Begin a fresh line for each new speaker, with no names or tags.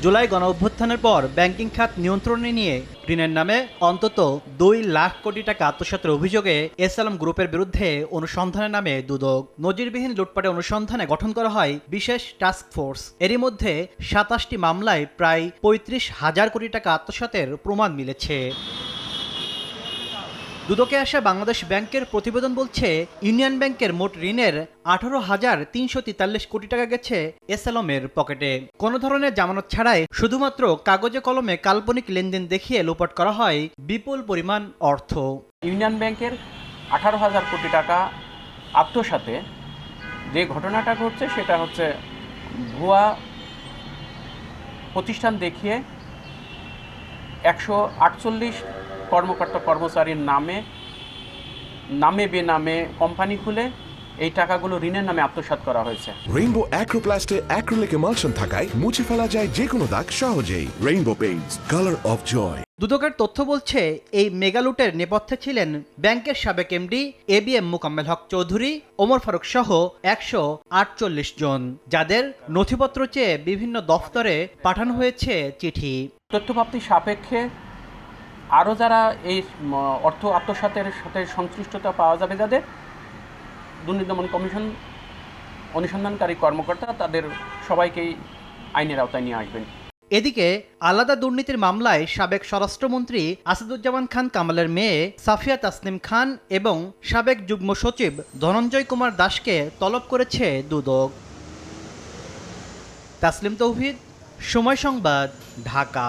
জুলাই গণঅভ্যুত্থানের পর ব্যাংকিং খাত নিয়ন্ত্রণে নিয়ে ঋণের নামে অন্তত ২ লাখ কোটি টাকা আত্মসাতের অভিযোগে এস আলম গ্রুপের বিরুদ্ধে অনুসন্ধানের নামে দুদক নজিরবিহীন লুটপাটের অনুসন্ধানে গঠন করা হয় বিশেষ টাস্ক ফোর্স। এরই মধ্যে ২৭টি মামলায় প্রায় ৩৫,০০০ কোটি টাকা আত্মসাতের প্রমাণ মিলেছে। দুদকে আসা বাংলাদেশ ব্যাংকের প্রতিবেদন বলছে, ইউনিয়ন ব্যাংকের মোট ঋণের ১৮,৩৪৩ কোটি টাকা গেছে এস আলমের পকেটে। কোনো ধরনের জামানত ছাড়াই শুধুমাত্র কাগজে কলমে কাল্পনিক লেনদেন দেখিয়ে লোপাট করা হয় বিপুল পরিমাণ অর্থ।
ইউনিয়ন ব্যাংকের ১৮,০০০ কোটি টাকা আত্মসাতে যে ঘটনাটা ঘটছে সেটা হচ্ছে ভুয়া প্রতিষ্ঠান দেখিয়ে ১৪৮ কর্মকর্তা কর্মচারীর নামে বেনামে কোম্পানি খুলে এই টাকাগুলো ঋণের নামে আত্মসাৎ করা হয়েছে।
রেইনবো অ্যাক্রোপ্লাস্টে অ্যাক্রিলিক এমালশন থাকায় মুছে ফেলা যায় যে কোনো দাগ সহজেই। Rainbow Paints, colour of joy.
দুদকের তথ্য বলছে, এই মেগালুটের নেপথ্যে ছিলেন ব্যাংকের সাবেক এমডি এবিএম মোকাম্মেল হক চৌধুরী, ওমর ফারুক সহ ১৪৮ জন, যাদের নথিপত্র চেয়ে বিভিন্ন দফতরে পাঠানো হয়েছে চিঠি।
তথ্যপ্রাপ্তির সাপেক্ষে আরও যারা এই অর্থ আত্মসাতের সাথে সংশ্লিষ্টতা পাওয়া যাবে, যাদের দুর্নীতি দমন কমিশন অনুসন্ধানকারী কর্মকর্তা, তাদের সবাইকেই আইনের আওতায় নিয়ে আসবেন।
এদিকে আলাদা দুর্নীতির মামলায় সাবেক স্বরাষ্ট্রমন্ত্রী আসাদুজ্জামান খান কামালের মেয়ে সাফিয়া তাসনিম খান এবং সাবেক যুগ্ম সচিব ধনঞ্জয় কুমার দাসকে তলব করেছে দুদক। তাসলিম তৌহিদ, সময় সংবাদ, ঢাকা।